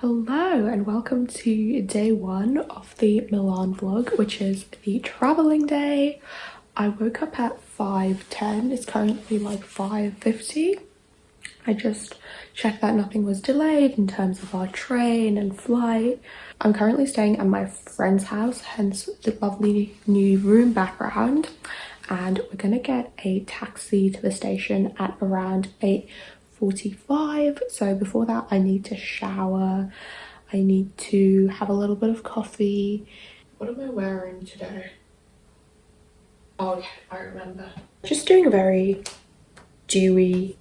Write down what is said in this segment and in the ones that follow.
Hello and welcome to day one of the Milan vlog, which is the traveling day. I woke up at 5:10. It's currently like 5:50. I just checked that nothing was delayed in terms of our train and flight. I'm currently staying at my friend's house, hence the lovely new room background. And we're gonna get a taxi to the station at around 8:45. So before that, I need to shower. I need to have a little bit of coffee. What am I wearing today? Oh yeah, I remember. Just doing a very dewy,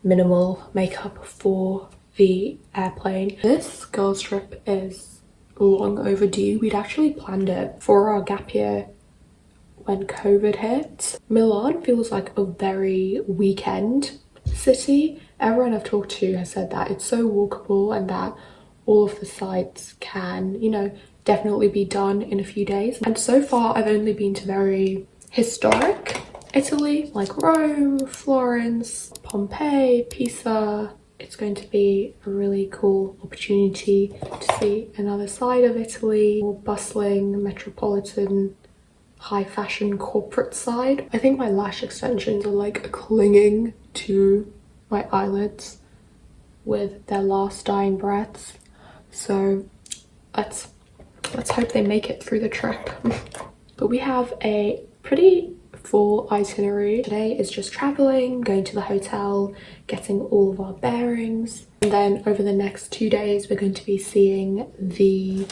minimal makeup for the airplane. This girls trip is long overdue. We'd actually planned it for our gap year when COVID hit. Milan feels like a very weekend city. Everyone I've talked to has said that it's so walkable and that all of the sites can, definitely be done in a few days. And so far I've only been to very historic Italy, like Rome, Florence, Pompeii, Pisa. It's going to be a really cool opportunity to see another side of Italy, more bustling, metropolitan, high fashion corporate side. I think my lash extensions are like clinging to my eyelids with their last dying breaths. So let's hope they make it through the trip. But we have a pretty full itinerary. Today is just traveling, going to the hotel, getting all of our bearings. And then over the next 2 days, we're going to be seeing the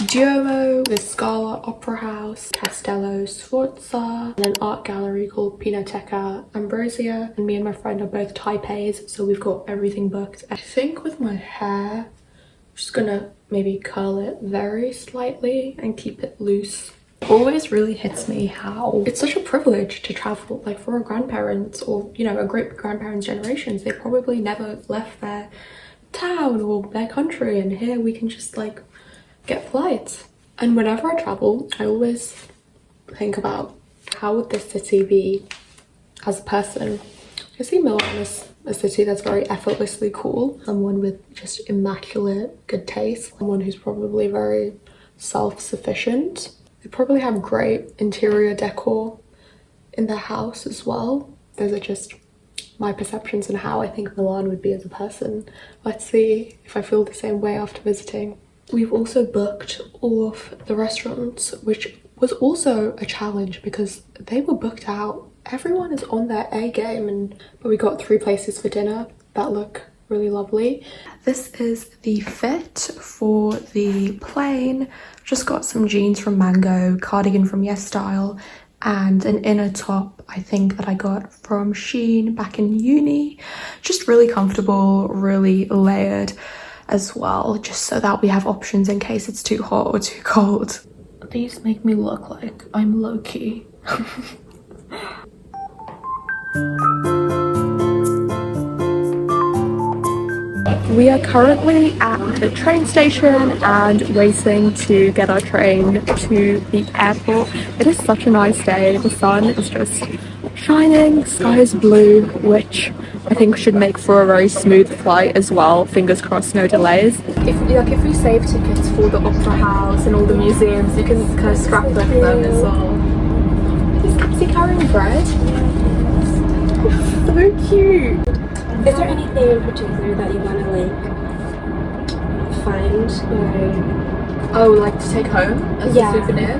Duomo, the Scala Opera House, Castello Sforza, and an art gallery called Pinacoteca Ambrosia. And me and my friend are both type A's, so we've got everything booked. I think with my hair, I'm just gonna maybe curl it very slightly and keep it loose. It always really hits me how it's such a privilege to travel, like for our grandparents or a great grandparents generations. They probably never left their town or their country, and here we can just like get flights. And whenever I travel, I always think about how would this city be as a person. I see Milan as a city that's very effortlessly cool, someone with just immaculate good taste, someone who's probably very self-sufficient. They probably have great interior decor in their house as well. Those are just my perceptions and how I think Milan would be as a person. Let's see if I feel the same way after visiting. We've also booked all of the restaurants, which was also a challenge because they were booked out. Everyone is on their A game, but we got 3 places for dinner that look really lovely. This is the fit for the plane. Just got some jeans from Mango, cardigan from Yes Style, and an inner top I think that I got from Shein back in uni. Just really comfortable, really layered as well, just so that we have options in case it's too hot or too cold. These make me look like I'm low-key. We are currently at the train station and waiting to get our train to the airport. It is such a nice day. The sun is just shining, sky is blue, which I think should make for a very smooth flight as well. Fingers crossed, no delays. If we save tickets for the Opera House and all the museums, you can kind of scrap them as well. Is he carrying bread? So cute. Is there anything in particular that you want to find or like to take home as a souvenir?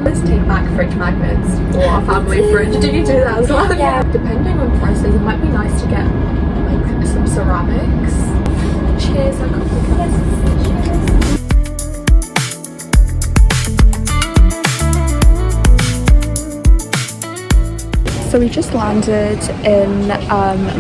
Let's take back fridge magnets or our family fridge. Do you do that as well? Yeah. Depending on prices, it might be nice to get like some ceramics. Cheers, I can't think of this. So we just landed in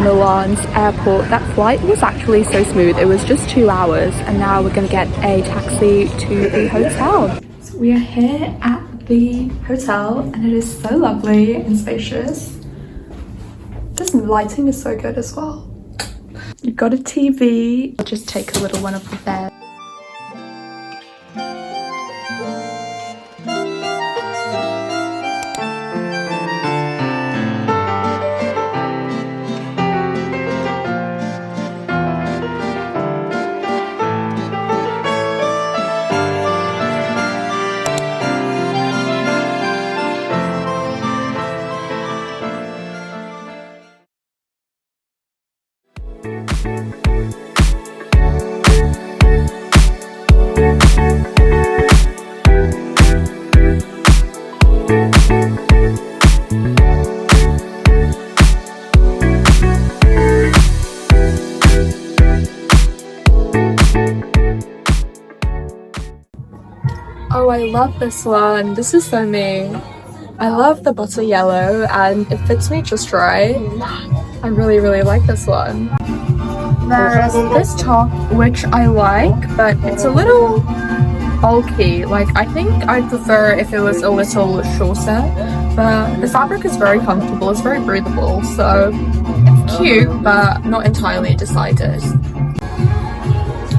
Milan's airport. That flight was actually so smooth. It was just 2 hours, and now we're going to get a taxi to the hotel. So we are here at the hotel, and it is so lovely and spacious. This lighting is so good as well. You've got a TV. I'll just take a little one off the bed. Oh, I love this one. This is so me. I love the butter yellow and it fits me just right. I really like this one. There's this top which I like, but it's a little bulky. Like, I think I'd prefer if it was a little shorter, but the fabric is very comfortable, it's very breathable, so it's cute but not entirely decided.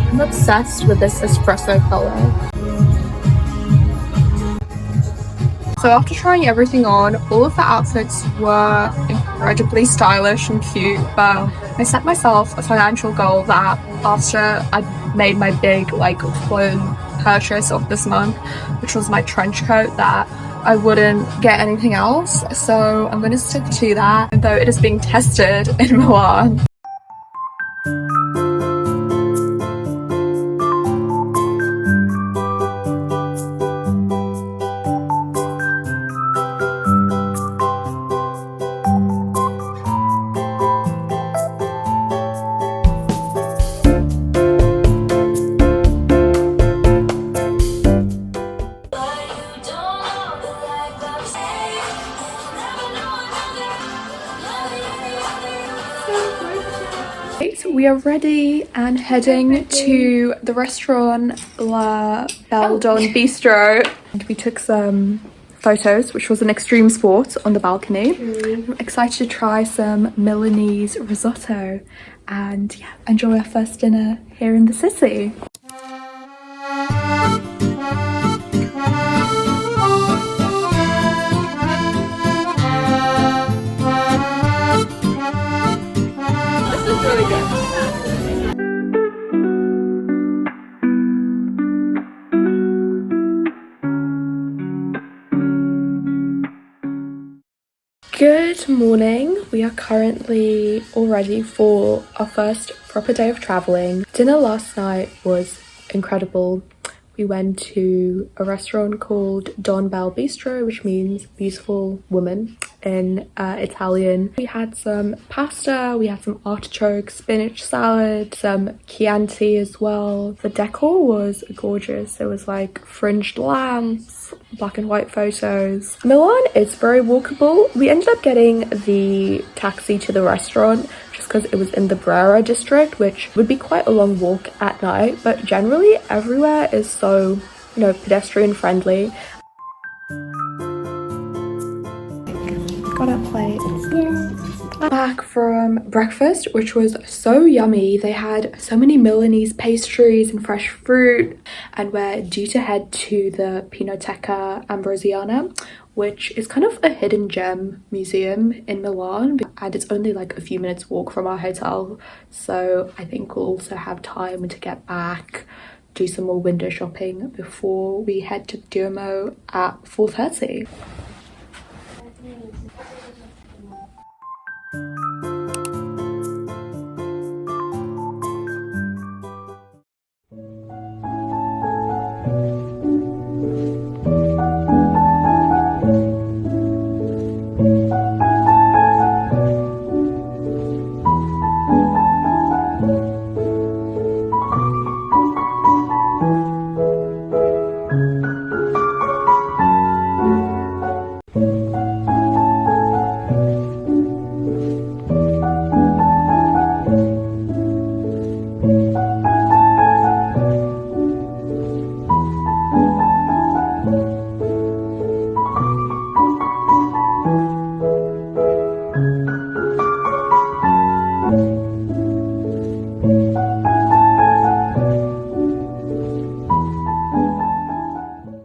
I'm obsessed with this espresso color. So after trying everything on, all of the outfits were incredibly stylish and cute, but I set myself a financial goal that after I made my big clone purchase of this month, which was my trench coat, that I wouldn't get anything else. So I'm going to stick to that, though it is being tested in Milan. We are ready and heading to the restaurant La Belle Don Bistro. And we took some photos, which was an extreme sport on the balcony. I'm excited to try some Milanese risotto and yeah, enjoy our first dinner here in the city. This is really good. Good morning. We are currently all ready for our first proper day of traveling. Dinner last night was incredible. We went to a restaurant called Don Belle Bistro, which means beautiful woman in Italian. We had some pasta, we had some artichoke, spinach salad, some Chianti as well. The decor was gorgeous. There was like fringed lamps, black and white photos. Milan is very walkable. We ended up getting the taxi to the restaurant just because it was in the Brera district, which would be quite a long walk at night, but generally everywhere is so, pedestrian friendly. Got our plates. Back from breakfast, which was so yummy. They had so many Milanese pastries and fresh fruit, and we're due to head to the Pinoteca Ambrosiana, which is kind of a hidden gem museum in Milan, and it's only like a few minutes walk from our hotel, so I think we'll also have time to get back, do some more window shopping before we head to Duomo at 4:30.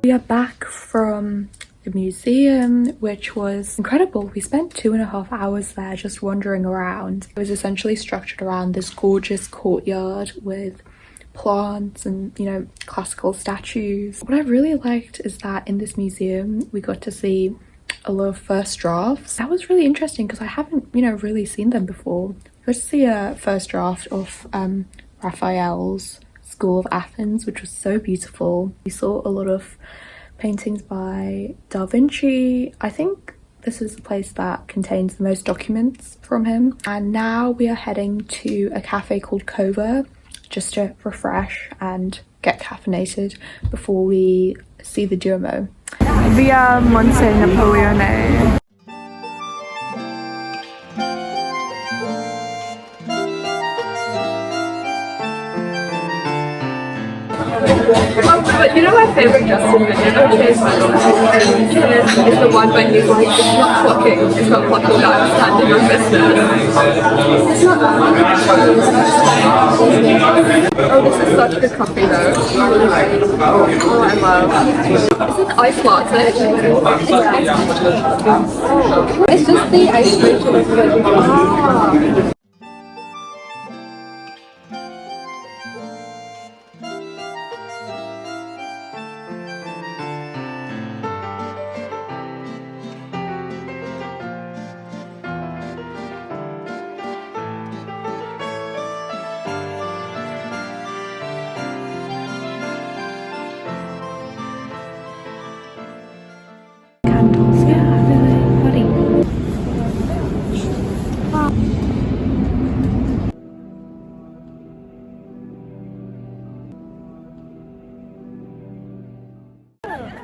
We are back from the museum, which was incredible. We spent 2.5 hours there just wandering around. It was essentially structured around this gorgeous courtyard with plants and, classical statues. What I really liked is that in this museum, we got to see a lot of first drafts. That was really interesting because I haven't, really seen them before. got to see a first draft of Raphael's School of Athens, which was so beautiful. We saw a lot of paintings by Da Vinci. I think this is the place that contains the most documents from him. And now we are heading to a cafe called Cova just to refresh and get caffeinated before we see the Duomo. Via Monte Napoleone. But you know my favorite Justin video? Is the one when he's like, it's not plucking that I'm standing on business. It's not Oh, this is such good coffee though. Oh, I love. Is it ice latte? It's just the ice version of it. Ah.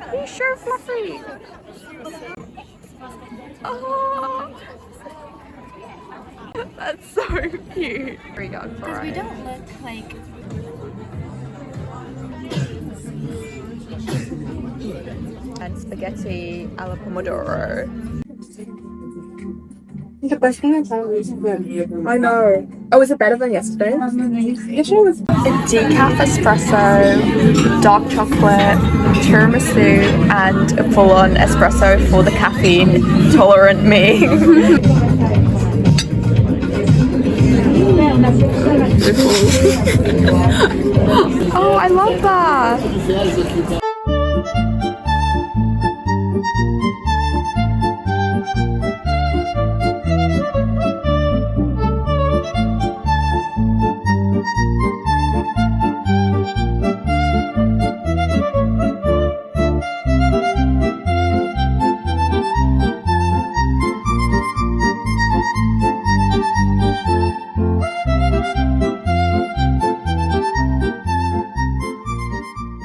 Are you sure, Fluffy? Oh, that's so cute. Because we don't look like and spaghetti alla pomodoro. The best thing I've had recently. I know. Oh, is it better than yesterday? Yesterday was a decaf espresso, dark chocolate, tiramisu, and a full-on espresso for the caffeine tolerant me. Oh, I love that.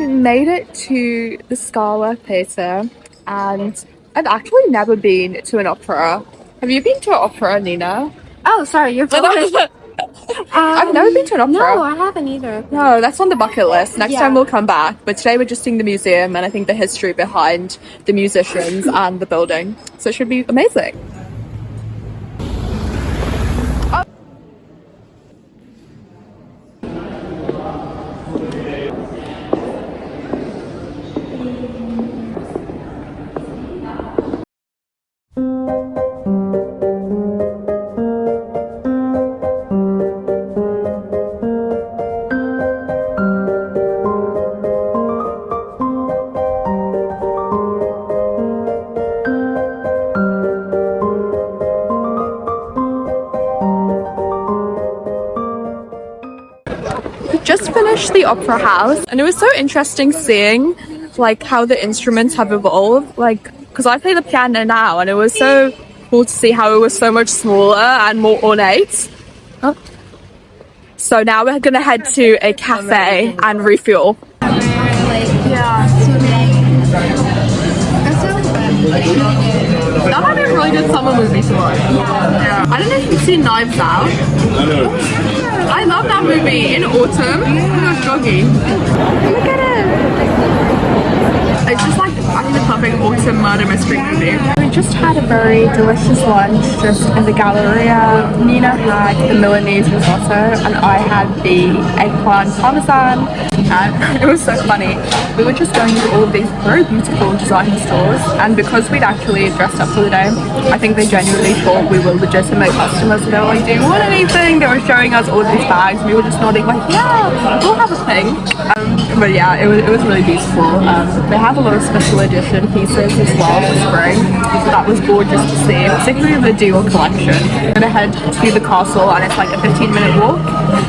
Made it to the Scala Theatre, and I've actually never been to an opera. Have you been to an opera, Nina? Oh, sorry, you're I've never been to an opera. No, I haven't either. No, that's on the bucket list. Next time we'll come back. But today we're just seeing the museum and I think the history behind the musicians and the building. So it should be amazing. Just finished the opera house and it was so interesting seeing like how the instruments have evolved, like because I play the piano now and it was so cool to see how it was so much smaller and more ornate. So now we're gonna head to a cafe and refuel. That might be a really good summer movie to watch. Yeah. I don't know if you've seen Knives Out. I love that movie in autumn. It was joggy. Look at it. It's just like, I think, the perfect autumn murder mystery movie. We just had a very delicious lunch just in the Galleria. Nina had the Milanese risotto and I had the eggplant parmesan. And it was so funny. We were just going to all of these very beautiful designer stores, and because we'd actually dressed up for the day, I think they genuinely thought we were legitimate customers. So they were like, do you want anything? They were showing us all of these bags and we were just nodding like, yeah, we'll have a thing. But yeah, it was really beautiful. They have a lot of special edition pieces as well for spring. so that was gorgeous to see, particularly the Dior collection. I'm gonna head to the castle and it's like a 15-minute walk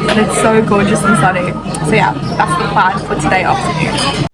and it's so gorgeous and sunny. So yeah, that's the plan for today afternoon.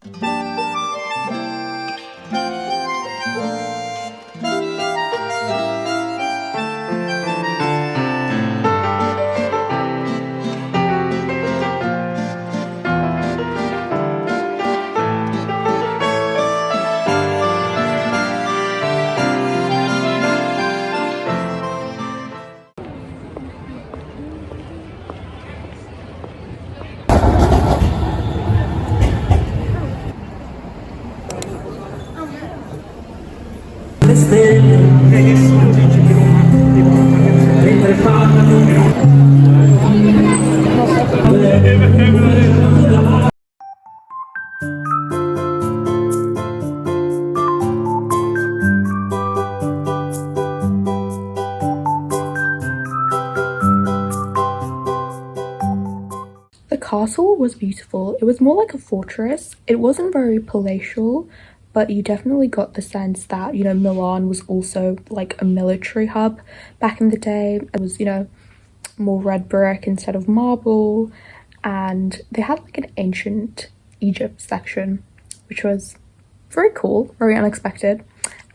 The castle was beautiful. It was more like a fortress. It wasn't very palatial, but you definitely got the sense that, you know, Milan was also like a military hub back in the day. It was, you know, more red brick instead of marble, and they had like an ancient Egypt section, which was very cool, very unexpected.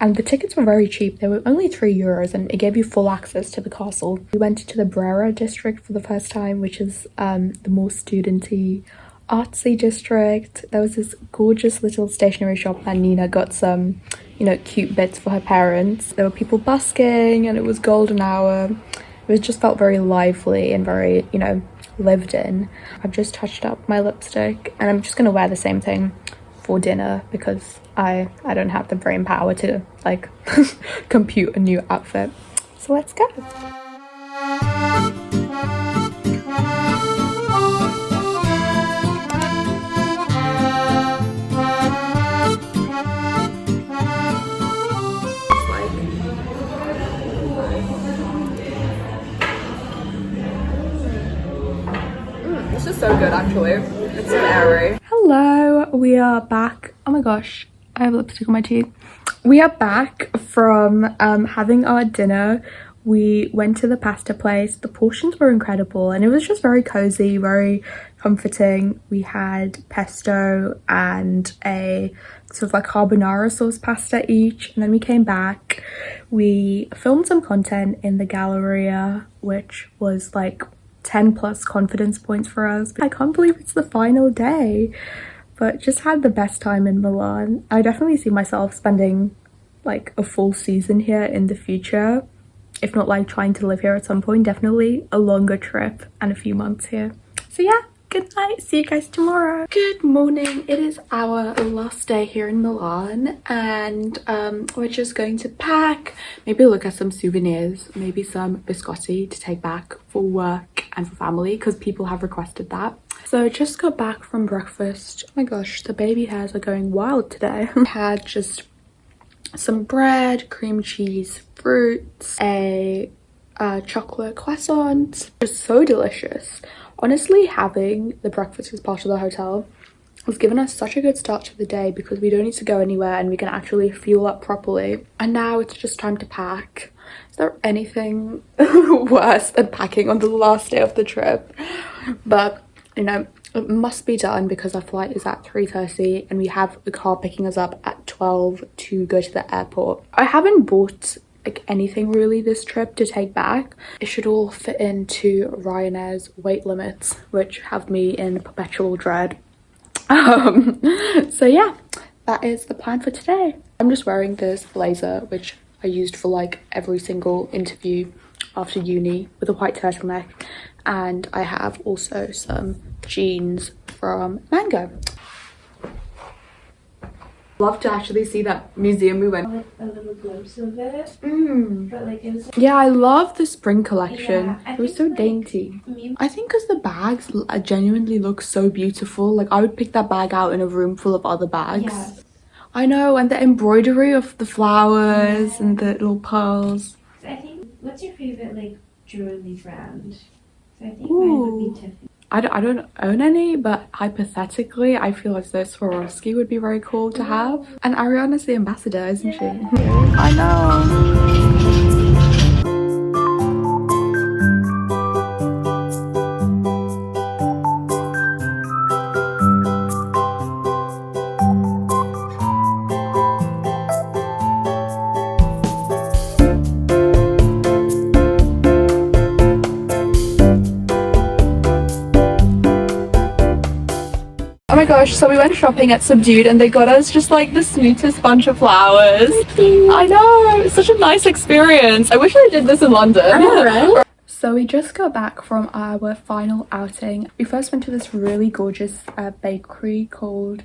And the tickets were very cheap. They were only €3 and it gave you full access to the castle. We went to the Brera district for the first time, which is the more studenty, artsy district. There was this gorgeous little stationery shop and Nina got some, you know, cute bits for her parents. There were people busking and it was golden hour. It just felt very lively and very, you know, lived in. I've just touched up my lipstick and I'm just gonna wear the same thing for dinner because I don't have the brain power to like compute a new outfit. So let's go. This is so good actually. It's so airy. Hello, we are back. Oh my gosh, I have lipstick on my teeth. We are back from having our dinner. We went to the pasta place. The portions were incredible and it was just very cozy, very comforting. We had pesto and a sort of like carbonara sauce pasta each, and then we came back. We filmed some content in the Galleria, which was like 10 plus confidence points for us. I can't believe it's the final day, but just had the best time in Milan. I definitely see myself spending like a full season here in the future, if not like trying to live here at some point. Definitely a longer trip and a few months here. So yeah, good night, see you guys tomorrow. Good morning, it is our last day here in Milan and we're just going to pack, maybe look at some souvenirs, maybe some biscotti to take back for work and for family because people have requested that. So I just got back from breakfast. Oh my gosh, the baby hairs are going wild today. I had just some bread, cream cheese, fruits, a chocolate croissant. It's so delicious. Honestly, having the breakfast as part of the hotel has given us such a good start to the day because we don't need to go anywhere and we can actually fuel up properly. And now it's just time to pack. Is there anything worse than packing on the last day of the trip? But, you know, it must be done because our flight is at 3:30 and we have a car picking us up at 12 to go to the airport. I haven't bought like anything really this trip to take back. It should all fit into Ryanair's weight limits, which have me in perpetual dread. So yeah, that is the plan for today. I'm just wearing this blazer which I used for like every single interview after uni with a white turtleneck, and I have also some jeans from Mango. Love to actually see that museum we went. A little glimpse of it, but like it was. Yeah, I love the spring collection. Yeah, it was so think, like, dainty. I think because the bags genuinely look so beautiful. Like I would pick that bag out in a room full of other bags. Yeah. I know, and the embroidery of the flowers and the little pearls. I think. What's your favorite like jewelry brand? So I think mine would be Tiffany. I don't own any, but hypothetically I feel as though Swarovski would be very cool to have. And Ariana's the ambassador, isn't she? I know. Oh my gosh, so we went shopping at Subdued and they got us just like the sweetest bunch of flowers. I know, it's such a nice experience. I wish I did this in London. I know, right? So we just got back from our final outing. We first went to this really gorgeous bakery called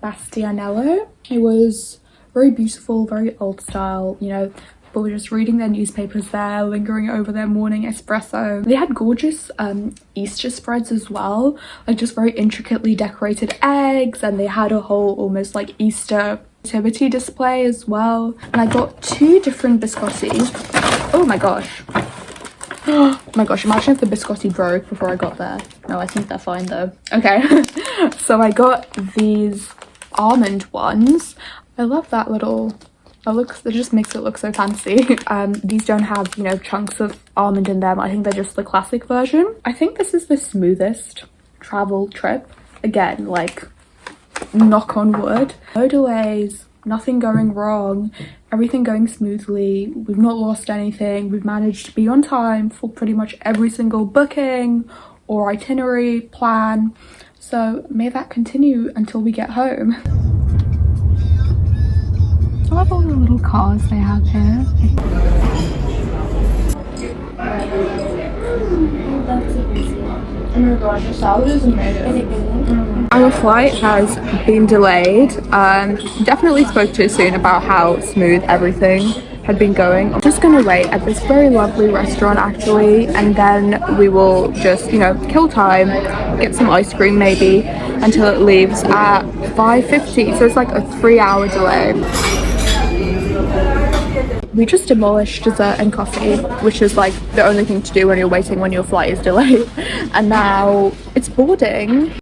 Bastianello. It was very beautiful, very old style, you know. People were just reading their newspapers there, lingering over their morning espresso. They had gorgeous Easter spreads as well, like just very intricately decorated eggs, and they had a whole almost like Easter nativity display as well. And I got 2 different biscotti. Oh my gosh. Oh my gosh, imagine if the biscotti broke before I got there. No, I think they're fine though. Okay. So I got these almond ones. I love that little... it just makes it look so fancy. These don't have, you know, chunks of almond in them. I think they're just the classic version. I think this is the smoothest travel trip. Again, like, knock on wood. No delays, nothing going wrong, everything going smoothly. We've not lost anything. We've managed to be on time for pretty much every single booking or itinerary plan. So may that continue until we get home. I love all the little cars they have here. Oh my gosh, the salad is amazing. Our flight has been delayed. Definitely spoke too soon about how smooth everything had been going. I'm just gonna wait at this very lovely restaurant actually, and then we will just, you know, kill time, get some ice cream maybe, until it leaves at 5:50. So it's like a 3-hour delay. We just demolished dessert and coffee, which is like the only thing to do when you're waiting when your flight is delayed. And now it's boarding.